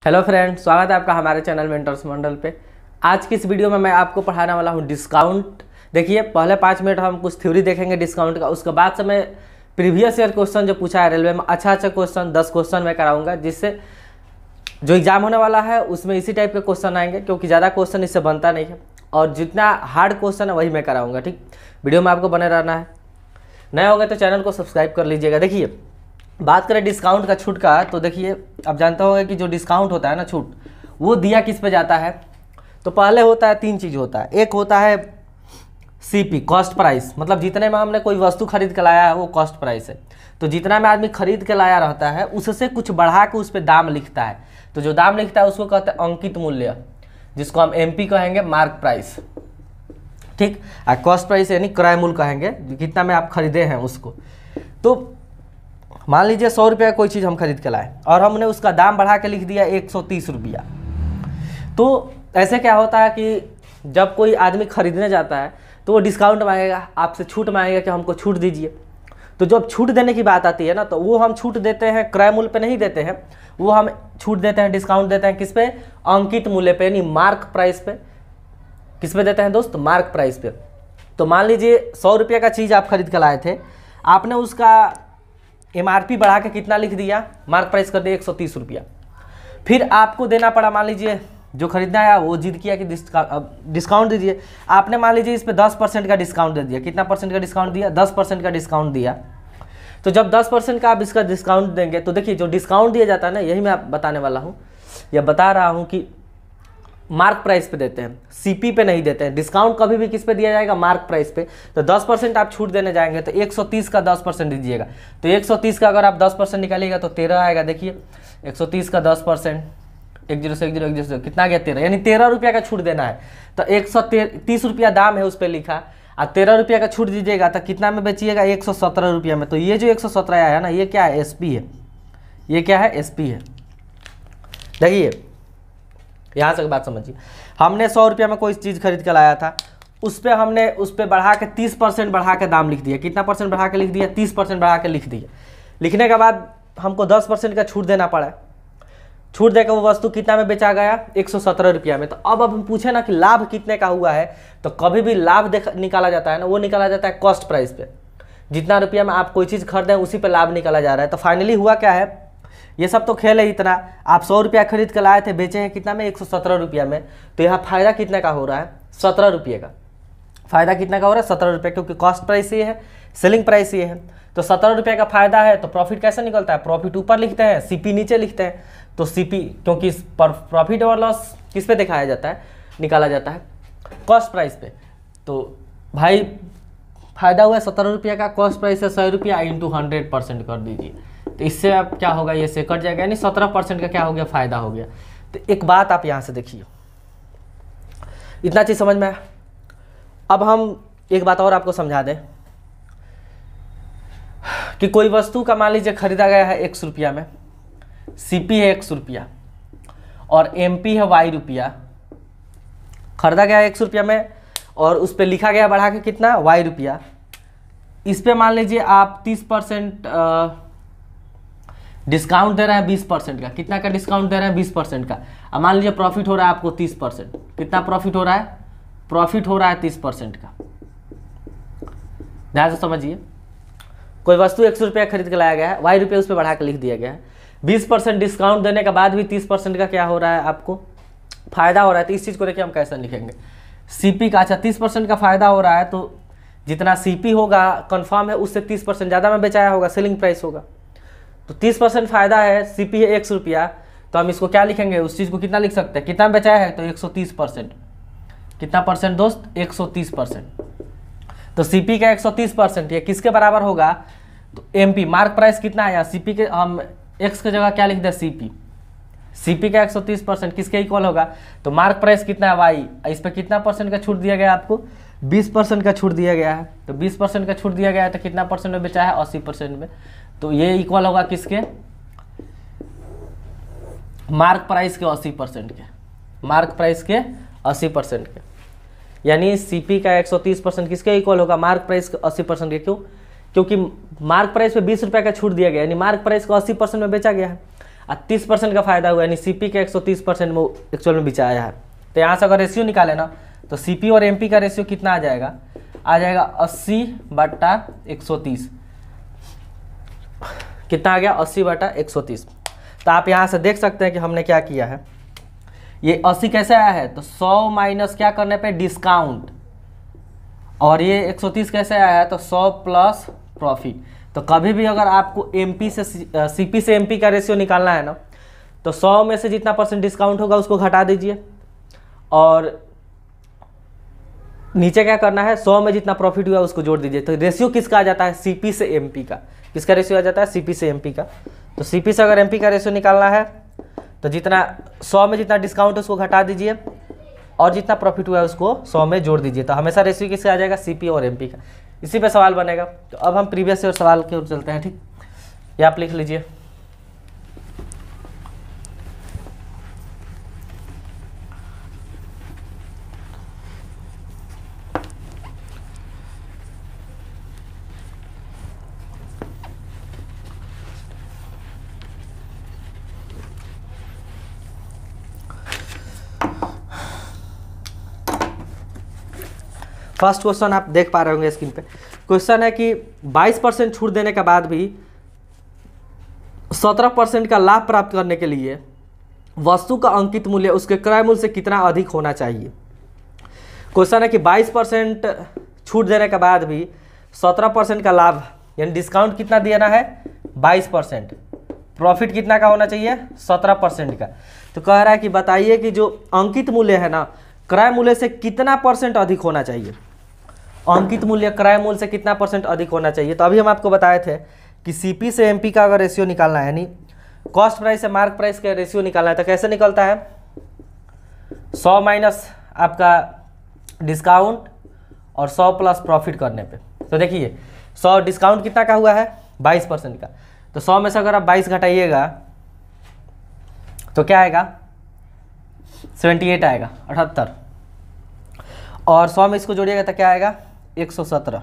Hello friends, स्वागत है आपका हमारे चैनल मेंटर्स मंडल पे। आज की इस वीडियो में मैं आपको पढ़ाने वाला हूँ डिस्काउंट। देखिए, पहले 5 मिनट हम कुछ थ्योरी देखेंगे डिस्काउंट का। उसके बाद से मैं प्रीवियस ईयर क्वेश्चन जो पूछा है रेलवे में, अच्छा क्वेश्चन 10 क्वेश्चन मैं कराऊंगा, जिससे जो एग्जाम होने वाला है उसमें इसी टाइप के क्वेश्चन आएंगे, क्योंकि ज़्यादा क्वेश्चन इससे बनता नहीं है। और जितना हार्ड क्वेश्चन है वही मैं कराऊँगा। ठीक, वीडियो में आपको बने रहना है। नए होंगे तो चैनल को सब्सक्राइब कर लीजिएगा। देखिए, बात करें डिस्काउंट का, छूट का, तो देखिए आप जानते होंगे कि जो डिस्काउंट होता है ना, छूट, वो दिया किस पे जाता है। तो पहले होता है 3 चीज़ होता है। एक होता है सीपी, कॉस्ट प्राइस, मतलब जितने में हमने कोई वस्तु खरीद के लाया है वो कॉस्ट प्राइस है। तो जितना में आदमी खरीद के लाया रहता है उससे कुछ बढ़ा के उस पर दाम लिखता है। तो जो दाम लिखता है उसको कहते हैं अंकित मूल्य, जिसको हम एमपी कहेंगे, मार्क प्राइस। ठीक, और कॉस्ट प्राइस यानी क्रय मूल्य कहेंगे, कितना में आप खरीदे हैं उसको। तो मान लीजिए 100 रुपये कोई चीज़ हम खरीद के लाए और हमने उसका दाम बढ़ा के लिख दिया 130 रुपया। तो ऐसे क्या होता है कि जब कोई आदमी खरीदने जाता है तो वो डिस्काउंट मांगेगा, आपसे छूट मांगेगा कि हमको छूट दीजिए। तो जब छूट देने की बात आती है ना, तो वो हम छूट देते हैं क्रय मूल्य पे नहीं देते हैं, वो हम छूट देते हैं, डिस्काउंट देते हैं किस पे? अंकित मूल्य पे, यानी मार्क प्राइस पे। किस पे देते हैं दोस्त? मार्क प्राइस पे। तो मान लीजिए 100 रुपये का चीज़ आप खरीद के लाए थे, आपने उसका एमआरपी बढ़ा के कितना लिख दिया? मार्क प्राइस कर दिया 130 रुपया। फिर आपको देना पड़ा, मान लीजिए जो खरीदना है वो जिद किया कि डिस्काउंट दीजिए। आपने मान लीजिए इस पर 10% का डिस्काउंट दे दिया। कितना परसेंट का डिस्काउंट दिया? 10% का डिस्काउंट दिया। तो जब 10% का आप इसका डिस्काउंट देंगे, तो देखिए जो डिस्काउंट दिया जाता है ना, यही मैं आप बताने वाला हूँ या बता रहा हूँ कि मार्क प्राइस पे देते हैं, सीपी पे नहीं देते हैं। डिस्काउंट कभी भी किस पे दिया जाएगा? मार्क प्राइस पे। तो 10% आप छूट देने जाएंगे तो 130 का 10% दीजिएगा। तो 130 का अगर आप 10% निकालिएगा तो 13 आएगा। देखिए 130 का 10%, 10 कितना गया? 13, यानी 13 रुपया का छूट देना है। तो 130 रुपया दाम है उस पर लिखा, और 13 रुपया का छूट दीजिएगा तो कितना में बेचिएगा? 117 रुपया में। तो ये जो 117 आया है ना, ये क्या है? एसपी है। ये क्या है? एसपी है। देखिए यहाँ से बात समझिए, हमने 100 रुपया में कोई चीज़ खरीद के लाया था, उस पर हमने उस पर बढ़ा के 30% बढ़ा के दाम लिख दिया। कितना परसेंट बढ़ा के लिख दिया? 30% बढ़ा के लिख दिया। लिखने के बाद हमको 10% का छूट देना पड़ा। छूट देकर वो वस्तु कितना में बेचा गया? 117 रुपया में। तो अब हम पूछे ना कि लाभ कितने का हुआ है, तो कभी भी लाभ निकाला जाता है ना, वो निकाला जाता है कॉस्ट प्राइस पे। जितना रुपया में आप कोई चीज़ खरीदें उसी पर लाभ निकाला जा रहा है। तो फाइनली हुआ क्या है? ये सब तो खेल है इतना। आप 100 रुपया खरीद के लाए थे, बेचे हैं कितना में? 117 रुपया में। तो यहाँ फ़ायदा कितने का हो रहा है? 17 रुपये का। फ़ायदा कितने का हो रहा है? 17 रुपये, क्योंकि कॉस्ट प्राइस ये है, सेलिंग प्राइस ये है। तो 17 रुपये का फ़ायदा है। तो प्रॉफिट कैसे निकलता है? प्रॉफिट ऊपर लिखते हैं, सीपी नीचे लिखते हैं। तो सीपी, क्योंकि प्रॉफिट और लॉस किस पे दिखाया जाता है? निकाला जाता है कॉस्ट प्राइस पे। तो भाई फ़ायदा हुआ है 17 रुपये का, कॉस्ट प्राइस है 100 रुपया, इंटू 100% कर दीजिए। तो इससे अब क्या होगा? ये से कट जाएगा, यानी 17% का क्या हो गया? फायदा हो गया। तो एक बात आप यहाँ से देखिए, इतना चीज़ समझ में आया। अब हम एक बात और आपको समझा दें कि कोई वस्तु का मान लीजिए खरीदा गया है 100 रुपया में, सीपी है 100 रुपया और एमपी है वाई रुपया। खरीदा गया है 100 रुपया में और उस पर लिखा गया बढ़ा के कितना? वाई रुपया। इस पर मान लीजिए आप 30% डिस्काउंट दे रहे हैं 20% का। कितना का डिस्काउंट दे रहे हैं? 20% का। अब मान लीजिए प्रॉफिट हो रहा है आपको 30%। कितना प्रॉफिट हो रहा है? प्रॉफिट हो रहा है 30% का। ध्यान से समझिए, कोई वस्तु 100 रुपया खरीद के लाया गया है, वाई रुपये उस पर बढ़ा के लिख दिया गया है। 20% डिस्काउंट देने के बाद भी 30% का क्या हो रहा है? आपको फायदा हो रहा है। तो इस चीज़ को देखिए हम कैसे लिखेंगे? सीपी का, अच्छा 30% का फायदा हो रहा है, तो जितना सीपी होगा कन्फर्म है उससे 30% ज़्यादा में बेचाया होगा, सेलिंग प्राइस होगा। तो 30% फायदा है, सीपी है 100 रुपया, तो हम इसको क्या लिखेंगे? उस चीज़ को कितना लिख सकते हैं? कितना बचाया है? तो 130%। कितना परसेंट दोस्त? 130%। तो सीपी का 130% ये किसके बराबर होगा? तो एमपी, मार्क प्राइस कितना आया? सीपी के, हम एक्स की जगह क्या लिख दें? सीपी। सीपी का 130% किसके इक्वल होगा? तो मार्क प्राइस कितना है? वाई। इस पर कितना परसेंट का छूट दिया गया आपको? 20% का छूट दिया गया है। तो 20% का छूट दिया गया है, तो कितना परसेंट में बेचा है? 80% में। तो ये इक्वल होगा किसके? मार्क प्राइस के 80% के। मार्क प्राइस के 80% के, यानी सीपी का 130% किसके इक्वल होगा? मार्क प्राइस के 80% के। क्यों? क्योंकि मार्क प्राइस पे 20 रुपये का छूट दिया गया, यानी मार्क प्राइस को 80% में बेचा गया है। और 30% का फायदा हुआ, यानी सीपी के 130% में एक्चुअल में बिचाया है। तो यहाँ से अगर रेशियो निकाले ना तो सीपी और एमपी का रेशियो कितना आ जाएगा 80/130। कितना आ गया 80/130। तो आप यहाँ से देख सकते हैं कि हमने क्या किया है, ये 80 कैसे आया है, तो 100 माइनस क्या करने पे डिस्काउंट, और ये 130 कैसे आया है, तो 100 प्लस प्रॉफिट। तो कभी भी अगर आपको एमपी से सीपी से एमपी का रेशियो निकालना है ना, तो 100 में से जितना % डिस्काउंट होगा उसको घटा दीजिए, और नीचे क्या करना है 100 में जितना प्रॉफिट हुआ उसको जोड़ दीजिए। तो रेशियो किसका आ जाता है, सीपी से एमपी का। किसका रेशियो आ जाता है, सीपी से एमपी का। तो सीपी से अगर एमपी का रेशियो निकालना है तो जितना 100 में जितना डिस्काउंट है उसको घटा दीजिए, और जितना प्रॉफिट हुआ है उसको 100 में जोड़ दीजिए। तो हमेशा रेशियो किसका आ जाएगा, सीपी और एमपी का। इसी पे सवाल बनेगा। तो अब हम प्रीवियस ईयर सवाल की ओर चलते हैं। ठीक, ये आप लिख लीजिए। फर्स्ट क्वेश्चन आप देख पा रहे होंगे स्क्रीन पे। क्वेश्चन है कि 22% छूट देने के बाद भी 17% का लाभ प्राप्त करने के लिए वस्तु का अंकित मूल्य उसके क्रय मूल्य से कितना अधिक होना चाहिए। क्वेश्चन है कि 22% छूट देने के बाद भी 17% का लाभ यानी डिस्काउंट कितना देना है 22%, प्रॉफिट कितना का होना चाहिए 17% का। तो कह रहा है कि बताइए कि जो अंकित मूल्य है ना क्रय मूल्य से कितना % अधिक होना चाहिए। अंकित मूल्य क्रय मूल्य से कितना % अधिक होना चाहिए। तो अभी हम आपको बताए थे कि सीपी से एमपी का अगर रेशियो निकालना है, यानी कॉस्ट प्राइस से मार्क प्राइस का रेशियो निकालना है, तो कैसे निकलता है 100 माइनस आपका डिस्काउंट और 100 प्लस प्रॉफिट करने पे। तो देखिए 100 डिस्काउंट कितना का हुआ है 22% का, तो 100 में से अगर आप 22 घटाइएगा तो क्या आएगा 78 आएगा 78, और 100 में इसको जोड़िएगा तो क्या आएगा 117।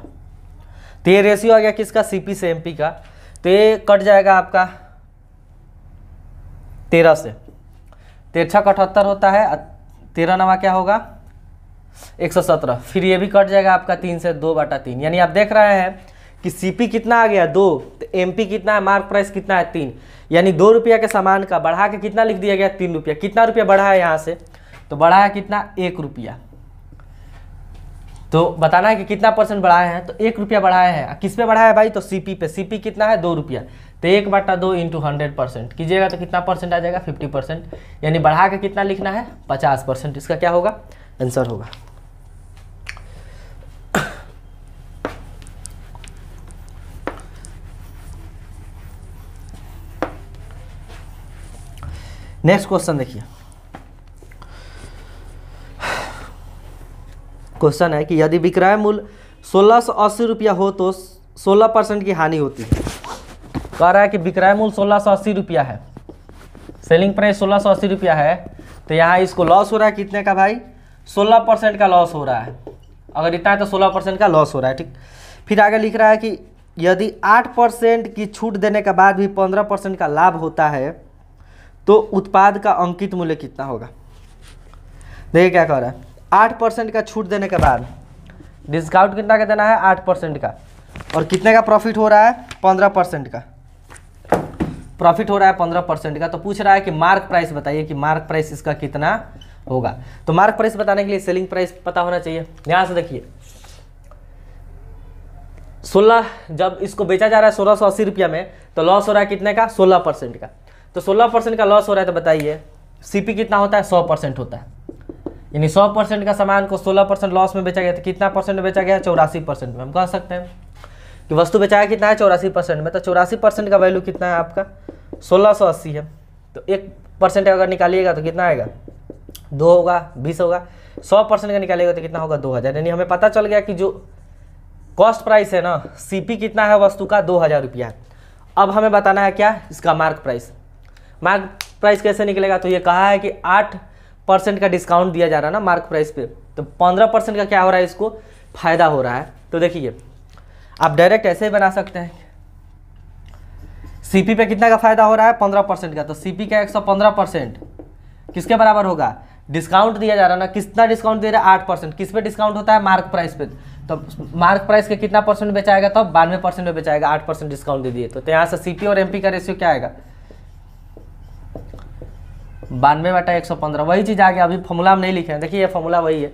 तो ये रेशियो आ गया किसका सीपी से एमपी का। तो ये कट जाएगा आपका 13 से, 13 × 78 होता है, 13 नवा क्या होगा 117। फिर ये भी कट जाएगा आपका 3 से 2/3। यानी आप देख रहे हैं कि सीपी कितना आ गया 2, तो एमपी कितना है मार्क प्राइस कितना है 3, यानी 2 रुपया के सामान का बढ़ा के कितना लिख दिया गया 3 रुपया। कितना रुपया बढ़ा है यहाँ से, तो बढ़ा है कितना 1 रुपया। तो बताना है कि कितना % बढ़ाया है, तो 1 रुपया बढ़ाया है। किस पे बढ़ाया है भाई, तो सीपी पे। सीपी कितना है 2 रुपया, तो 1/2 × 100% कीजिएगा तो कितना % आ जाएगा 50%, यानी बढ़ा के कितना लिखना है 50%। इसका क्या होगा आंसर होगा। नेक्स्ट क्वेश्चन देखिए। क्वेश्चन है कि यदि विक्रय मूल्य 1680 रुपया हो तो 16% की हानि होती है। कह रहा है कि विक्रय मूल्य 1680 रुपया है, सेलिंग प्राइस 1680 रुपया है, तो यहाँ इसको लॉस हो रहा है कितने का भाई 16% का लॉस हो रहा है। अगर इतना है तो 16% का लॉस हो रहा है। ठीक, फिर आगे लिख रहा है कि यदि 8% की छूट देने के बाद भी 15% का लाभ होता है तो उत्पाद का अंकित मूल्य कितना होगा। देखिए क्या कह रहा है 8% का छूट देने के बाद डिस्काउंट कितना का देना है 8% का, और कितने का प्रॉफिट हो रहा है 15% का प्रॉफिट हो रहा है 15% का। तो पूछ रहा है कि मार्क प्राइस बताइए कि मार्क प्राइस इसका कितना होगा। तो मार्क प्राइस बताने के लिए सेलिंग प्राइस पता होना चाहिए। यहाँ से देखिए 16 जब इसको बेचा जा रहा है 1680 रुपया में, तो लॉस हो रहा है कितने का 16% का। तो 16% का लॉस हो रहा है, तो बताइए सीपी कितना होता है 100% होता है, यानी 100% का सामान को 16% लॉस में बेचा गया, तो कितना % में बेचा गया 84% में। हम कह सकते हैं कि वस्तु बेचा है कितना है 84% में, तो 84% का वैल्यू कितना है आपका 1680 है। तो 1% अगर निकालिएगा तो कितना आएगा 2 होगा 20 होगा, 100% का निकालिएगा तो कितना होगा 2000। यानी हमें पता चल गया कि जो कॉस्ट प्राइस है ना सीपी कितना है वस्तु का 2000 रुपया है। अब हमें बताना है क्या इसका मार्क प्राइस। मार्क प्राइस कैसे निकलेगा, तो ये कहा है कि 8% का डिस्काउंट दिया जा रहा है ना मार्क प्राइस पे, तो 15% का क्या हो रहा है इसको फायदा हो रहा है। तो देखिए आप डायरेक्ट ऐसे ही बना सकते हैं, सीपी पे कितना का फायदा हो रहा है 15% का, तो सीपी का 115% किसके बराबर होगा, डिस्काउंट दिया जा रहा है ना, कितना डिस्काउंट दे रहा है 8%। किस पे डिस्काउंट होता है, मार्क प्राइस पे। तो मार्क प्राइस के कितना परसेंट बेचाएगा, तो 92% में बेचाएगा, 8% डिस्काउंट दे दिए। तो यहाँ से सीपी और एमपी का रेशियो क्या आएगा, 92/115। वही चीज़ आ गया, अभी फॉर्मूला हम नहीं लिखे हैं, देखिए ये फॉर्मूला वही है।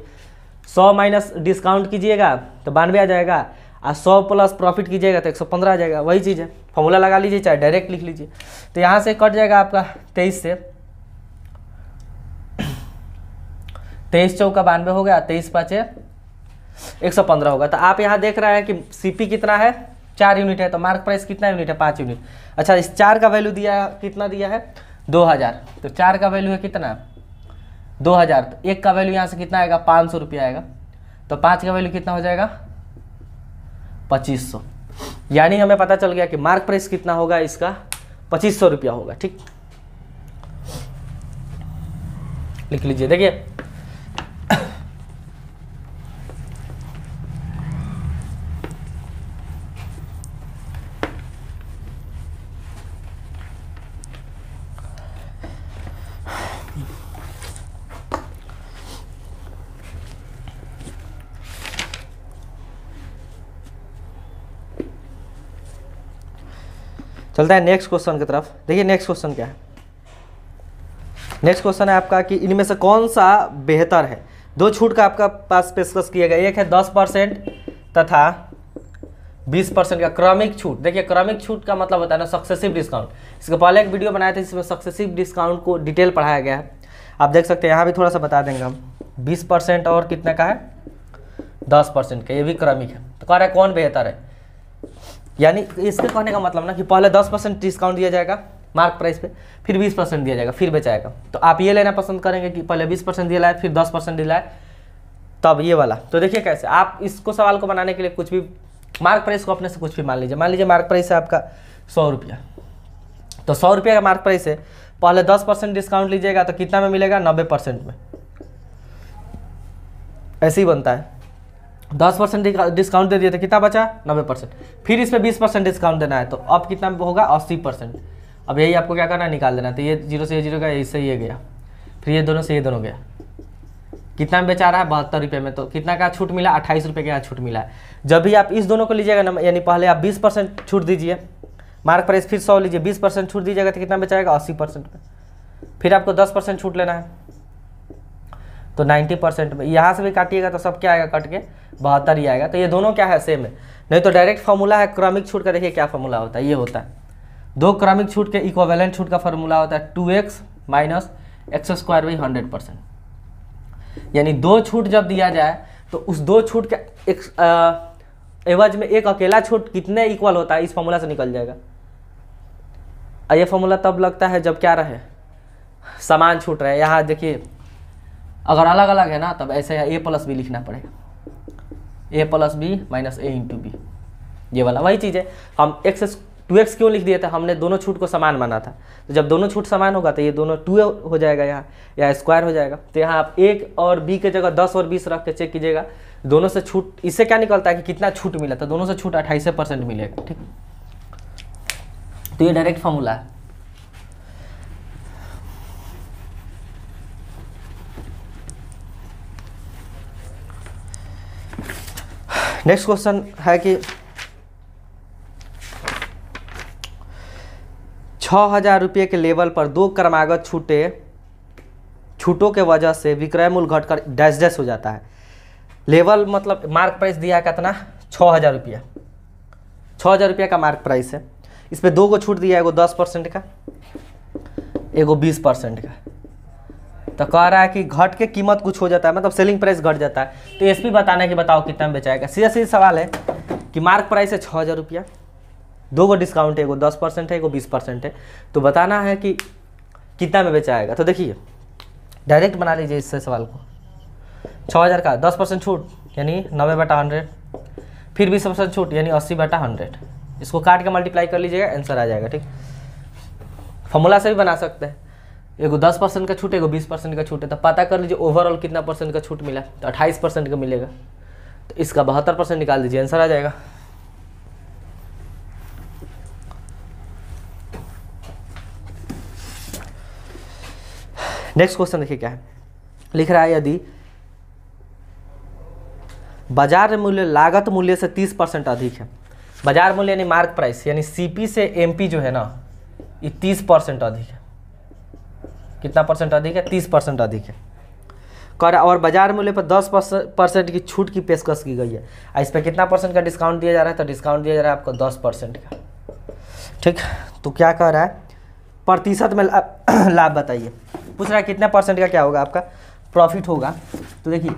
100 माइनस डिस्काउंट कीजिएगा तो 92 आ जाएगा, और 100 प्लस प्रॉफिट कीजिएगा तो 115 आ जाएगा। वही चीज़ है, फॉर्मूला लगा लीजिए चाहे डायरेक्ट लिख लीजिए। तो यहाँ से कट जाएगा आपका 23 से, 23 चौका 92 हो गया, 23 पाँचे 115 होगा। तो आप यहाँ देख रहे हैं कि सीपी कितना है, 4 यूनिट है, तो मार्क प्राइस कितना यूनिट है, 5 यूनिट। अच्छा, इस 4 का वैल्यू दिया कितना दिया है 2000, तो 4 का वैल्यू है कितना 2000, तो 1 का वैल्यू यहाँ से कितना आएगा 500 रुपया आएगा, तो 5 का वैल्यू कितना हो जाएगा 2500। यानी हमें पता चल गया कि मार्क प्राइस कितना होगा इसका 2500 रुपया होगा। ठीक, लिख लीजिए। देखिए चलता है नेक्स्ट क्वेश्चन की तरफ। देखिए नेक्स्ट क्वेश्चन क्या है, नेक्स्ट क्वेश्चन है आपका कि इनमें से कौन सा बेहतर है। दो छूट का आपका पास पेशकश किया गया, एक है 10% तथा 20% का क्रमिक छूट। देखिए क्रमिक छूट का मतलब होता है ना सक्सेसिव डिस्काउंट। इसके पहले एक वीडियो बनाए थे जिसमें सक्सेसिव डिस्काउंट को डिटेल पढ़ाया गया है, आप देख सकते हैं। यहाँ भी थोड़ा सा बता देंगे हम। 20% और कितने का है 10% का, ये भी क्रमिक है। तो कह रहा है कौन बेहतर है, यानी इसके कहने का मतलब ना कि पहले 10% डिस्काउंट दिया जाएगा मार्क प्राइस पे, फिर 20% दिया जाएगा, फिर बेचाएगा। तो आप ये लेना पसंद करेंगे कि पहले 20% दिया है फिर 10% दिया है तब ये वाला। तो देखिए कैसे आप इसको सवाल को बनाने के लिए कुछ भी मार्क प्राइस को अपने से कुछ भी मान लीजिए मार्क प्राइस है आपका 100 रुपया, तो 100 रुपया का मार्क प्राइस है, पहले 10% डिस्काउंट लीजिएगा तो कितना में मिलेगा 90% में, ऐसे ही बनता है। 10% डिस्काउंट दे दिए तो कितना बचा 90%, फिर इस पर 20% डिस्काउंट देना है तो अब कितना होगा 80%। अब यही आपको क्या करना है निकाल देना। तो ये 0 से ये 0 गया, इससे ये गया, फिर ये दोनों से ये दोनों गया। कितना में बेचा रहा है 72 रुपये में, तो कितना का छूट मिला 28 रुपये का यहाँ छूट मिला है। जब भी आप इस दोनों को लीजिएगा ना, यानी पहले आप 20% छूट दीजिए मार्क प्राइस, फिर 100 लीजिए 20% छूट दीजिएगा तो कितना बेचाएगा 80% में, फिर आपको 10% छूट लेना है तो 90% में। यहाँ से भी काटिएगा तो सब क्या आएगा कट के 72 ही आएगा। तो ये दोनों क्या है सेम है, नहीं तो डायरेक्ट फार्मूला है क्रमिक छूट का। देखिए क्या फार्मूला होता है, ये होता है दो क्रमिक छूट के इक्विवेलेंट छूट का फार्मूला होता है 2x माइनस x² बाई 100%। यानी दो छूट जब दिया जाए तो उस दो छूट के एवज में एक अकेला छूट कितने इक्वल होता है, इस फार्मूला से निकल जाएगा। ये फार्मूला तब लगता है जब क्या रहे समान छूट रहे। यहाँ देखिए अगर अलग अलग है ना तब ऐसे a प्लस बी लिखना पड़ेगा, a plus B minus a into B, ये वाला वही चीज़ है। हम 2x क्यों लिख दिए थे, हमने दोनों छूट को समान माना था। तो जब दोनों छूट समान होगा तो ये दोनों 2 हो जाएगा, यहाँ स्क्वायर हो जाएगा। तो यहाँ आप a और b के जगह 10 और 20 रख के चेक कीजिएगा, दोनों से छूट इससे क्या निकलता है कि कितना छूट मिला, तो दोनों से छूट 28% मिलेगा। ठीक, तो ये डायरेक्ट फार्मूला है। नेक्स्ट क्वेश्चन है कि 6000 रुपये के लेवल पर दो क्रमागत छूटों के वजह से विक्रय मूल्य घटकर डैश डैश हो जाता है। लेवल मतलब मार्क प्राइस दिया है कितना 6000 रुपया, 6000 रुपया का मार्क प्राइस है। इस पर दो को छूट दिया है, एगो 10% का एगो 20% का। तो कह रहा है कि घट के कीमत कुछ हो जाता है, मतलब सेलिंग प्राइस घट जाता है। तो एसपी बताना है कि बताओ कितना में बेचाएगा। सीधा सीधा सवाल है कि मार्क प्राइस है 6000 रुपया, दो को डिस्काउंट है, एगो 10% है एगो 20% है, तो बताना है कि कितना में बेचाएगा। तो देखिए डायरेक्ट बना लीजिए इससे सवाल को। 6000 का 10% छूट यानी 90/100, फिर 20% छूट यानी 80/100। इसको काट के मल्टीप्लाई कर लीजिएगा, आंसर आ जाएगा। ठीक, फॉर्मूला से भी बना सकते हैं। एगो 10% का छूट एगो 20% का छूट है, तो पता कर लीजिए ओवरऑल कितना % का छूट मिला, तो 28% का मिलेगा। तो इसका 72% निकाल दीजिए, आंसर आ जाएगा। नेक्स्ट क्वेश्चन देखिए क्या है, लिख रहा है यदि बाजार मूल्य लागत मूल्य से 30% अधिक है, बाजार मूल्य यानी मार्क प्राइस यानी सीपी से एमपी जो है ना ये 30% अधिक है। कितना परसेंट अधिक है? 30% अधिक है। कर और बाजार मूल्य पर 10% की छूट की पेशकश की गई है। इस पर कितना परसेंट का डिस्काउंट दिया जा रहा है? तो डिस्काउंट दिया जा रहा है आपको 10% का। ठीक, तो क्या कह रहा है प्रतिशत में लाभ बताइए। पूछ रहा है कितने परसेंट का क्या होगा आपका प्रॉफिट होगा। तो देखिए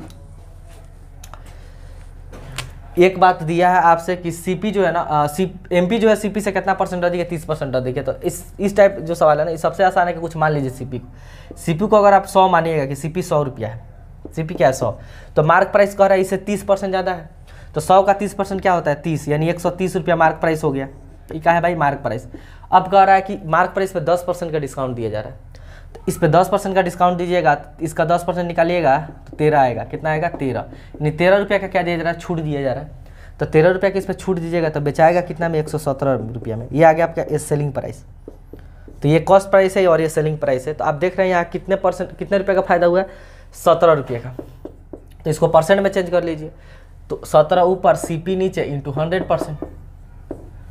एक बात दिया है आपसे कि सीपी जो है ना एमपी जो है सीपी से कितना परसेंट अधिक है? 30% अधिक है। तो इस टाइप जो सवाल है ना, सबसे आसान है कि कुछ मान लीजिए सीपी को अगर आप 100 मानिएगा कि सीपी 100 रुपया है, सीपी क्या है 100, तो मार्क प्राइस कह रहा है इससे 30% ज़्यादा है। तो 100 का 30% क्या होता है? 30, यानी 130 रुपया मार्क प्राइस हो गया। ये क्या है भाई? Mark price. अब कह रहा है कि मार्क प्राइस पे 10% का डिस्काउंट दिया जा रहा है। तो इस पे 10% का डिस्काउंट दीजिएगा, इसका 10% निकालिएगा तो 13 आएगा। कितना आएगा? 13, यानी 13 रुपये का क्या दिया जा रहा है? छूट दिया जा रहा है। तो 13 रुपये की इस पर छूट दीजिएगा तो बेचाएगा कितना में? 117 रुपया में। ये आ गया आपका सेलिंग प्राइस। तो ये कॉस्ट प्राइस है और ये सेलिंग प्राइस है। तो आप देख रहे हैं यहाँ कितने रुपये का फायदा हुआ है? 17 रुपये का। तो इसको परसेंट में चेंज कर लीजिए, तो 17 ऊपर सीपी नीचे इंटू 100%।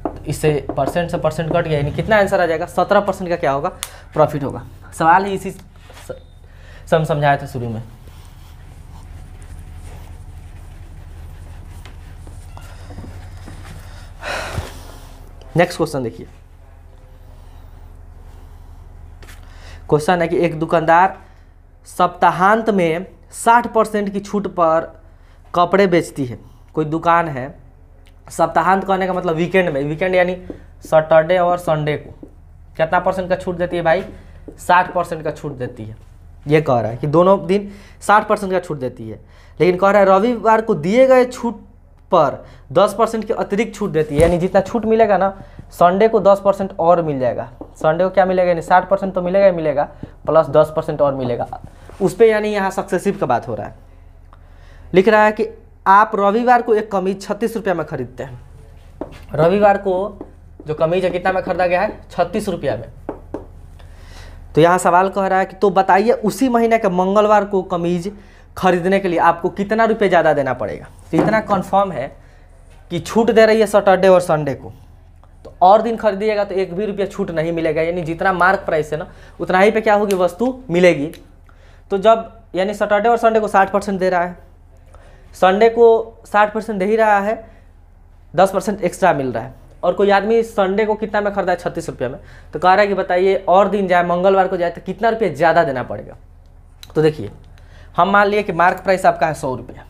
तो इससे परसेंट से परसेंट कट गया, यानी कितना आंसर आ जाएगा? 17% का क्या होगा? प्रॉफिट होगा। सवाल ही इसी हम समझाए थे शुरू में। नेक्स्ट क्वेश्चन देखिए, क्वेश्चन है कि एक दुकानदार सप्ताहांत में 60% की छूट पर कपड़े बेचती है। कोई दुकान है, सप्ताहांत कहने का मतलब वीकेंड में, वीकेंड यानी सैटरडे और संडे को कितना परसेंट का छूट देती है भाई? 60% का छूट देती है। ये कह रहा है कि दोनों दिन 60% का छूट देती है, लेकिन कह रहा है रविवार को दिए गए छूट पर 10% की अतिरिक्त छूट देती है। यानी जितना छूट मिलेगा ना, संडे को 10% और मिल जाएगा। संडे को क्या मिलेगा? यानी 60% तो मिलेगा ही मिलेगा, प्लस 10% और मिलेगा उस पर। यानी यहाँ सक्सेसिव का बात हो रहा है। लिख रहा है कि आप रविवार को एक कमीज 36 रुपया में खरीदते हैं। रविवार को जो कमीज है कितना में खरीदा गया है? 36 रुपया में। तो यहाँ सवाल कह रहा है कि तो बताइए उसी महीने के मंगलवार को कमीज खरीदने के लिए आपको कितना रुपये ज़्यादा देना पड़ेगा। तो इतना कन्फर्म है कि छूट दे रही है सैटरडे और संडे को, तो और दिन खरीदिएगा तो एक भी रुपया छूट नहीं मिलेगा। यानी जितना मार्क प्राइस है ना उतना ही पे क्या होगी? वस्तु मिलेगी। तो जब यानी सैटरडे और संडे को 60% दे रहा है, संडे को 60% दे ही रहा है, 10% एक्स्ट्रा मिल रहा है। और कोई आदमी संडे को कितना में खरीदा है? 36 रुपये में। तो कह रहा है कि बताइए और दिन जाए, मंगलवार को जाए तो कितना रुपये ज़्यादा देना पड़ेगा। तो देखिए हम मान लिए कि मार्क प्राइस आपका है 100 रुपया,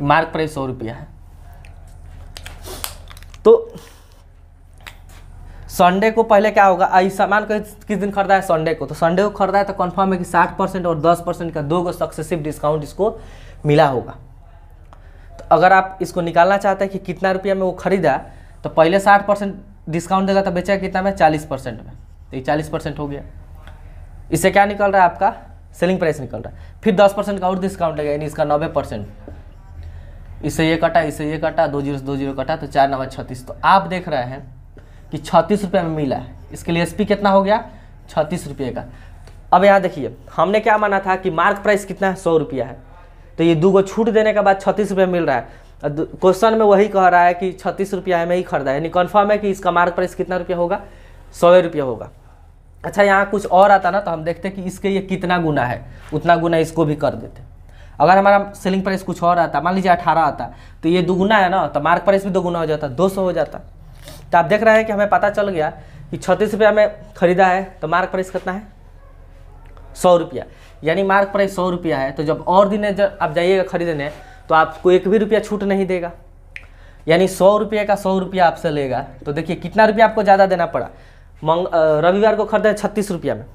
मार्क प्राइस 100 रुपया है। तो संडे को पहले क्या होगा? सामान को किस दिन खरीदा है? संडे को। तो संडे को खरीदा है तो कंफर्म है कि 60% और 10% का दो गो सक्सेसिव डिस्काउंट इसको मिला होगा। तो अगर आप इसको निकालना चाहते हैं कि कितना रुपया में वो खरीदा, तो पहले 60% डिस्काउंट देगा तो बेचेगा कितना में? 40% में। तो ये 40% हो गया। इससे क्या निकल रहा है? आपका सेलिंग प्राइस निकल रहा है। फिर 10% का और डिस्काउंट है, यानी इसका 90%। इससे ये कटा, इससे ये कटा, 2 0 से 2 0 कटा, तो 4 9 36। तो आप देख रहे हैं कि 36 रुपये में मिला है। इसके लिए एसपी कितना हो गया? 36 रुपये का। अब यहाँ देखिए हमने क्या माना था कि मार्क प्राइस कितना है? 100 रुपया है। तो ये 2 गो छूट देने के बाद 36 रुपये मिल रहा है। क्वेश्चन में वही कह रहा है कि 36 रुपया है में ही खरीदा है, यानी कन्फर्म है कि इसका मार्क प्राइस कितना रुपया होगा? 100 रुपया होगा। अच्छा यहाँ कुछ और आता ना तो हम देखते कि इसके ये कितना गुना है, उतना गुना इसको भी कर देते। अगर हमारा सेलिंग प्राइस कुछ और आता, मान लीजिए 18 आता, तो ये 2 गुना है ना, तो मार्क प्राइस भी 2 गुना हो जाता, 200 हो जाता। तो आप देख रहे हैं कि हमें पता चल गया कि 36 रुपया में खरीदा है तो मार्क प्राइस कितना है? 100 रुपया। यानी मार्क प्राइस 100 रुपया है। तो जब और दिन जब आप जाइएगा खरीदने तो आपको एक भी रुपया छूट नहीं देगा, यानी 100 रुपये का 100 रुपया आपसे लेगा। तो देखिए कितना रुपया आपको ज़्यादा देना पड़ा। रविवार को खरीदा है 36 रुपया में,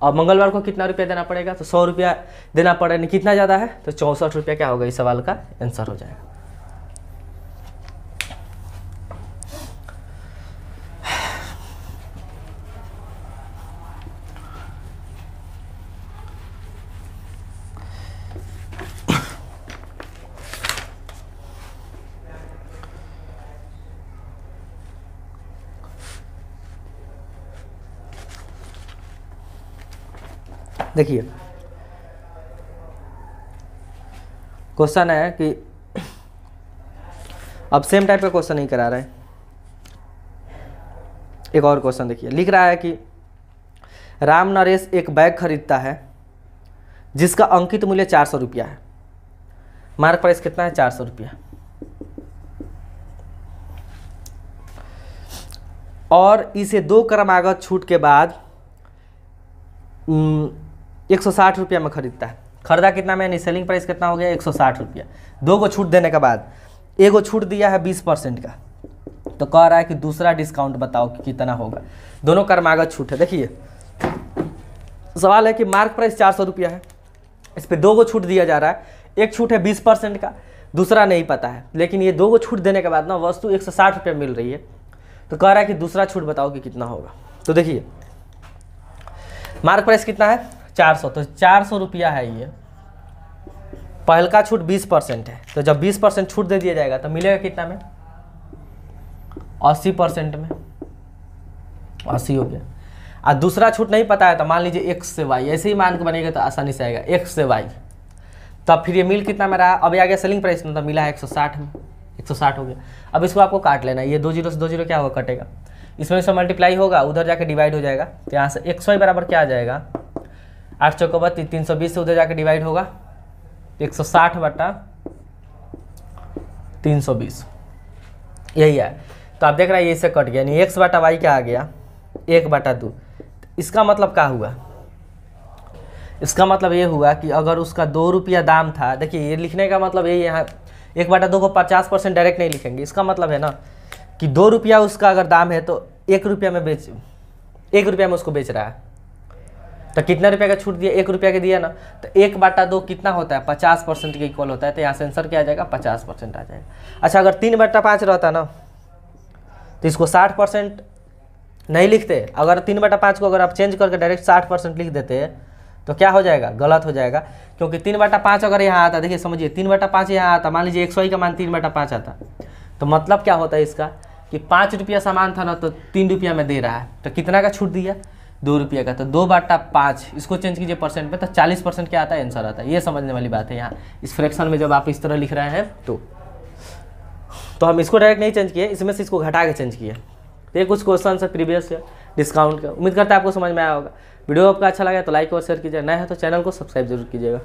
और मंगलवार को कितना रुपया देना पड़ेगा? तो 100 रुपया देना पड़ेगा। कितना ज़्यादा है? तो 64 रुपया क्या होगा? इस सवाल का आंसर हो जाएगा। देखिए क्वेश्चन है कि अब सेम टाइप का क्वेश्चन नहीं करा रहा है। एक और क्वेश्चन देखिए, लिख रहा है कि राम नरेश एक बैग खरीदता है जिसका अंकित मूल्य 400 रुपया है। मार्क प्राइस कितना है? 400 रुपया। और इसे 2 क्रमागत छूट के बाद 160 रुपया में खरीदता है। खरीदा कितना में? सेलिंग प्राइस कितना हो गया? 160 रुपया। 2 को छूट देने के बाद एगो छूट दिया है 20% का, तो कह रहा है कि दूसरा डिस्काउंट बताओ कि कितना होगा। दोनों क्रमागत छूट है। देखिए सवाल है कि मार्क प्राइस 400 रुपया है, इस पर 2 को छूट दिया जा रहा है। एक छूट है 20% का, दूसरा नहीं पता है, लेकिन ये 2 को छूट देने के बाद ना वस्तु 160 रुपये मिल रही है, तो कह रहा है कि दूसरा छूट बताओ कि कितना होगा। तो देखिए मार्क प्राइस कितना है? 400, तो 400 रुपया है ये। पहल का छूट 20% है, तो जब 20% छूट दे दिया जाएगा तो मिलेगा कितना में? 80% में। 80 हो गया। और दूसरा छूट नहीं पता है तो मान लीजिए x से y, ऐसे ही मान के बनेगा तो आसानी से आएगा x से y। तब फिर ये मिल कितना में रहा? अब आ गया सेलिंग प्राइस में, तो मिला है 160 में। 160 हो गया। अब इसको आपको काट लेना है। ये 2 जीरो से 2 जीरो क्या होगा? कटेगा। इसमें से मल्टीप्लाई होगा, उधर जाके डिवाइड हो जाएगा। तो यहाँ से 100 बराबर क्या आ जाएगा? 8 चौको 32, 320 से उधर जाके डिवाइड होगा 160 बटा 320, यही है। तो आप देख रहे हैं ये इससे कट गया, यानी x बटा वाई क्या आ गया? 1/2। इसका मतलब क्या हुआ? इसका मतलब ये हुआ कि अगर उसका 2 रुपया दाम था, देखिए ये लिखने का मतलब यही, यहाँ 1/2 को 50% डायरेक्ट नहीं लिखेंगे। इसका मतलब है ना कि 2 रुपया उसका अगर दाम है तो 1 रुपया में 1 रुपया में उसको बेच रहा है, तो कितना रुपया का छूट दिया? 1 रुपया के दिया ना, तो 1/2 कितना होता है? 50% के इक्वल होता है। तो यहाँ से आंसर क्या आ जाएगा? 50% आ जाएगा। अच्छा अगर 3/5 रहता ना तो इसको 60% नहीं लिखते। अगर 3/5 को अगर आप चेंज करके डायरेक्ट 60% लिख देते तो क्या हो जाएगा? गलत हो जाएगा, क्योंकि 3/5 अगर यहाँ आता, देखिए समझिए 3/5 यहाँ आता, मान लीजिए 100 का मान 3/5 आता, तो मतलब क्या होता है इसका कि 5 रुपया सामान था ना तो 3 रुपया में दे रहा है, तो कितना का छूट दिया? 2 रुपये का। तो 2/5 इसको चेंज कीजिए परसेंट में, तो 40% क्या आता है? आंसर आता है। ये समझने वाली बात है यहाँ इस फ्रैक्शन में जब आप इस तरह लिख रहे हैं तो हम इसको डायरेक्ट नहीं चेंज किए, इसमें से इसको घटा के चेंज किए। तो ये कुछ क्वेश्चन है प्रीवियस डिस्काउंट का। उम्मीद करता है आपको समझ में आया होगा। वीडियो आपका अच्छा लगा तो लाइक और शेयर कीजिए, नया है तो चैनल को सब्सक्राइब जरूर कीजिएगा।